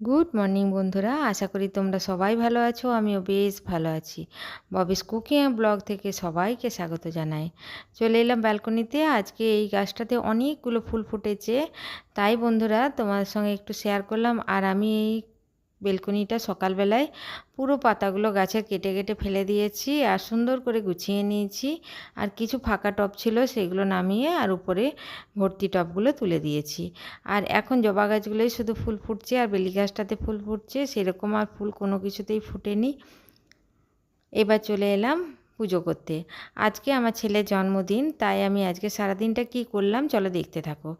Good morning বন্ধুরা, আশা করি তোমরা সবাই ভালো আছো। আমিও বেশ ভালো আছি। ববিস কুকিং অ্যান্ড ব্লগ থেকে সবাইকে স্বাগত জানাই। চলে এলাম ব্যালকনিতে। আজকে এই গাছটাতে অনেকগুলো ফুল ফুটেছে, তাই বন্ধুরা তোমাদের সঙ্গে একটু শেয়ার করলাম। আর আমি এই বেলকনিটা সকালবেলায় পুরো পাতাগুলো গাছের কেটে কেটে ফেলে দিয়েছি আর সুন্দর করে গুছিয়ে নিয়েছি। আর কিছু ফাঁকা টব ছিল, সেগুলো নামিয়ে আর উপরে ভর্তি টবগুলো তুলে দিয়েছি। আর এখন জবা গাছগুলোই শুধু ফুল ফুটছে, আর বেলি গাছটাতে ফুল ফুটছে, সেরকম আর ফুল কোনো কিছুতেই ফুটেনি। এবার চলে এলাম পুজো করতে। আজকে আমার ছেলের জন্মদিন, তাই আমি আজকে সারাদিনটা কি করলাম চলো দেখতে থাকো।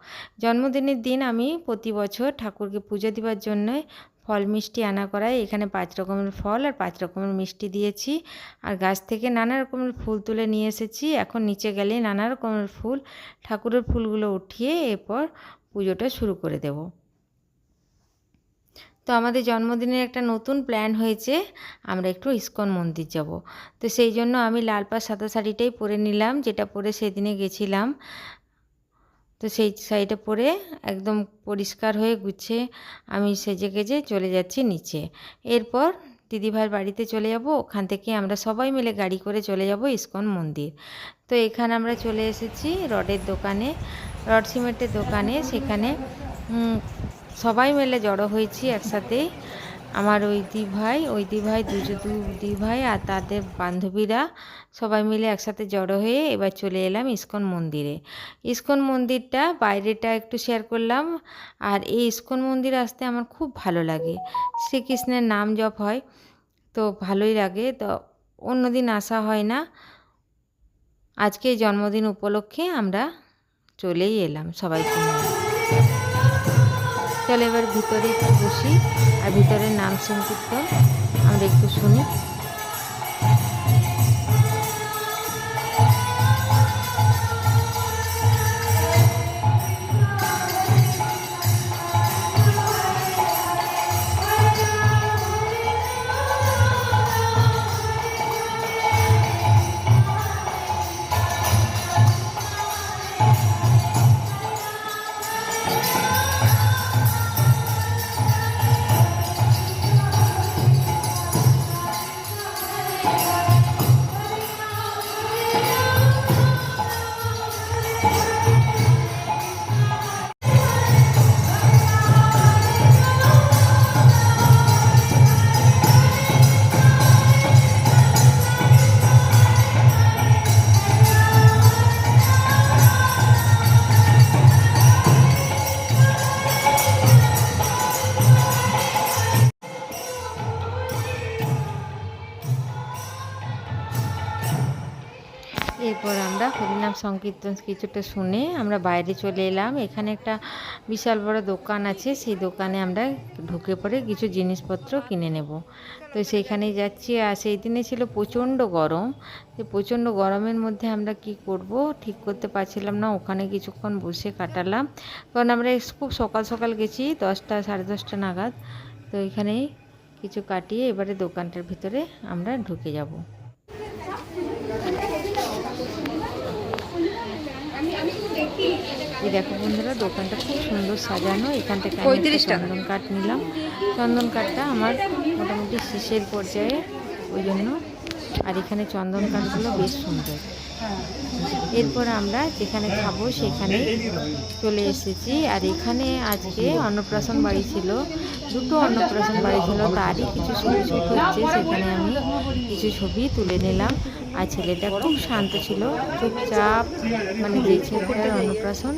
জন্মদিনের দিন আমি প্রতি বছর ঠাকুরকে পুজো দেওয়ার জন্য ফল মিষ্টি আনা করাই। এখানে 5 রকমের ফল আর 5 রকমের মিষ্টি দিয়েছি। আর গাছ থেকে নানা রকমের ফুল তুলে নিয়ে এসেছি। এখন নিচে গেলে নানা রকমের ফুল, ঠাকুরের ফুলগুলো উঠিয়ে এরপর পুজোটা শুরু করে দেব। তো আমাদের জন্মদিনের একটা নতুন প্ল্যান হয়েছে, আমরা একটু ইস্কন মন্দির যাব। তো সেই জন্য আমি লাল পাড় সাদা শাড়িটাই পরে নিলাম, যেটা পরে সেদিনে গেছিলাম। তো সেই শাড়িটা পরে একদম পরিষ্কার হয়ে গুছিয়ে আমি সেজে গেজে চলে যাচ্ছি নিচে। এরপর দিদিভাইয়ের বাড়িতে চলে যাব, ওখান থেকে আমরা সবাই মিলে গাড়ি করে চলে যাব ইস্কন মন্দির। তো এখানে আমরা চলে এসেছি রডের দোকানে, রড সিমেন্টের দোকানে। সেখানে সবাই মিলে জড়ো হয়েছি একসাথে। আমার ওই দিভাই দিভাই আর তাদের বান্ধবীরা সবাই মিলে একসাথে জড়ো হয়ে এবার চলে এলাম ইস্কন মন্দিরে। ইস্কন মন্দিরটা বাইরেটা একটু শেয়ার করলাম। আর এই ইস্কন মন্দিরে আসতে আমার খুব ভালো লাগে। শ্রীকৃষ্ণের নাম জপ হয়, তো ভালোই লাগে। তো অন্যদিন আসা হয় না, আজকে জন্মদিন উপলক্ষে আমরা চলেই এলাম সবাইকে নিয়ে। চলো এবার ভিতরে একটু বসি আর ভিতরের নাম সংকীর্তন আমরা একটু শুনি। এরপর আমরা হরিনাম সংকীর্তন কিছুটা শুনে আমরা বাইরে চলে এলাম। এখানে একটা বিশাল বড় দোকান আছে, সেই দোকানে আমরা ঢুকে পড়ে কিছু জিনিসপত্র কিনে নেব। তো সেইখানেই যাচ্ছি। আর সেই দিনে ছিল প্রচণ্ড গরম। তো প্রচণ্ড গরমের মধ্যে আমরা কি করব ঠিক করতে পারছিলাম না। ওখানে কিছুক্ষণ বসে কাটালাম, কারণ আমরা খুব সকাল সকাল গেছি, 10টা সাড়ে 10টা নাগাদ। তো এখানেই কিছু কাটিয়ে এবারে দোকানটার ভিতরে আমরা ঢুকে যাব। এই দেখো বন্ধুরা, দোকানটা খুব সুন্দর সাজানো। এখান থেকে আমি একটা চন্দন কাঠ নিলাম। চন্দন কাঠটা আমার মোটামুটি শেষের পর্যায়ে, ওই জন্য। আর এখানে চন্দন কাঠগুলো বেশ সুন্দর। এরপর আমরা যেখানে খাবো সেখানে চলে এসেছি। আর এখানে আজকে অন্নপ্রাশন বাড়ি ছিল, দুটো অন্নপ্রাশন বাড়ি ছিল, তারই কিছু ছবি শ্যুট হচ্ছে। সেখানে আমি কিছু ছবি তুলে নিলাম। আর ছেলেটা খুব শান্ত ছিল, চুপচাপ, মানে যে ছেলেটার অন্নপ্রাশন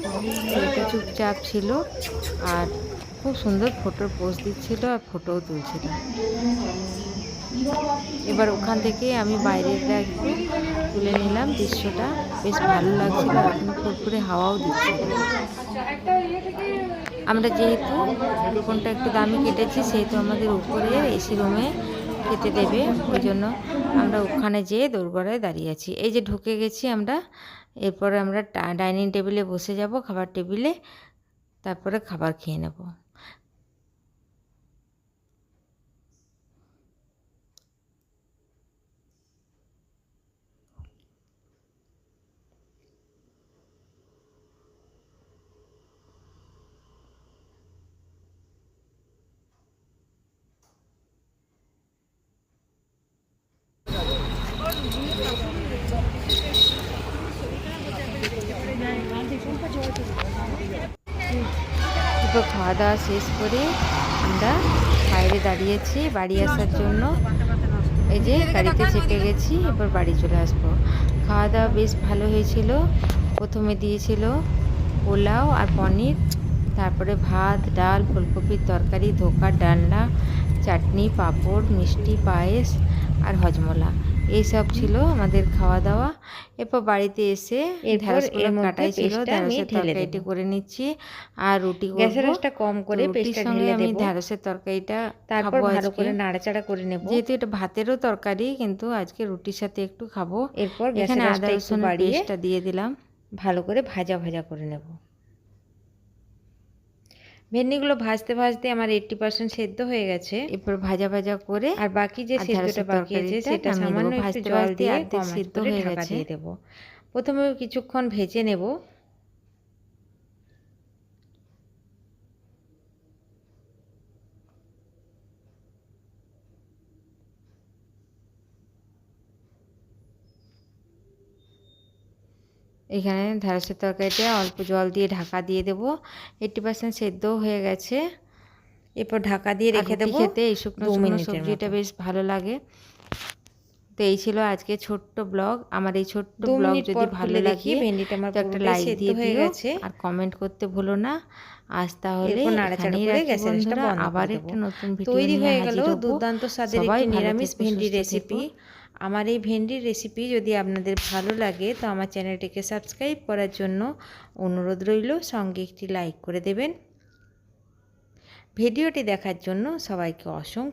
ছেলেটা চুপচাপ ছিল আর খুব সুন্দর ফটোর পোজ দিচ্ছিল আর ফটোও তুলছিল। এবার ওখান থেকে আমি বাইরেটা একটু তুলে নিলাম, দৃশ্যটা বেশ ভালো লাগছিল। এখন ফুরফুরে হাওয়াও দিচ্ছিল। আমরা যেহেতু কুপনটা একটু দামি কেটেছি, সেহেতু আমাদের উপরের এসি রুমে খেতে দেবে, ওই জন্য আমরা ওখানে যেয়ে দোরগোড়ায় দাঁড়িয়ে আছি। এই যে ঢুকে গেছি আমরা। এরপরে আমরা ডাইনিং টেবিলে বসে যাব, খাবার টেবিলে, তারপরে খাবার খেয়ে নেব। এরপর খাওয়া দাওয়া শেষ করে আমরা বাইরে দাঁড়িয়েছি বাড়ি আসার জন্য। এই যে গাড়িতে চেপে গেছি, এবার বাড়ি চলে আসবো। খাওয়া দাওয়া বেশ ভালো হয়েছিল। প্রথমে দিয়েছিল পোলাও আর পনির, তারপরে ভাত, ডাল, ফুলকপির তরকারি, ধোকার ডালনা, চাটনি, পাঁপড়, মিষ্টি, পায়েস আর হজমোলা, এইসব ছিল আমাদের খাওয়া দাওয়া। এরপর বাড়িতে এসে ঢ্যাঁড়সগুলো কাটাই ছিল, ঢ্যাঁড়সের তরকারিটি করে নিচ্ছি আর রুটি করব। গ্যাসের আঁচটা কম করে রুটির সঙ্গে আমি ঢ্যাঁড়সের তরকারিটা তারপর ভালো করে নাড়াচাড়া করে নেব। যেহেতু এটা ভাতেরও তরকারি, কিন্তু আজকে রুটির সাথে একটু খাবো। এরপর এখানে আদা রসুনের পেস্টটা দিয়ে দিলাম, ভালো করে ভাজা ভাজা করে নেব। ভেন্ডিগুলো ভাজতে ভাজতে আমার 80% সেদ্ধ হয়ে গেছে। এরপর ভাজা ভাজা করে আর বাকি যে সেদ্ধটা বাকি আছে সেটা সামান্য একটু জল দিয়ে কম আঁচ করে ঢাকা দিয়ে দেব। প্রথমে কিছুক্ষণ ভেজে নেব। এখানে ঢ্যাঁড়সের তরকারিটা অল্প জল দিয়ে ঢাকা দিয়ে দেবো। 80% সেদ্ধও হয়ে গেছে। এরপর ঢাকা দিয়ে রেখে দেবো। খেতে এই শুকনো শুকনো সবজিটা বেশ ভালো লাগে। তো এই ছিল আজকে ছোট্ট ব্লগ। আমার এই ছোট্ট ব্লগ যদি ভালো লাগে তো একটা লাইক দিয়ে দিও আর কমেন্ট করতে ভুলো না। আজ তাহলে এখানেই রাখি বন্ধুরা, আবার একটা নতুন ভিডিও তৈরি নিয়ে হয়ে গেল হাজির হব। দুর্দান্ত স্বাদের একটি নিরামিষ ভেন্ডি রেসিপি। আমার এই ভেন্ডির রেসিপি যদি আপনাদের ভালো লাগে তো আমার চ্যানেলটিকে সাবস্ক্রাইব করার জন্য অনুরোধ রইল, সঙ্গে একটি লাইক করে দেবেন। ভিডিওটি দেখার জন্য সবাইকে অসংখ্য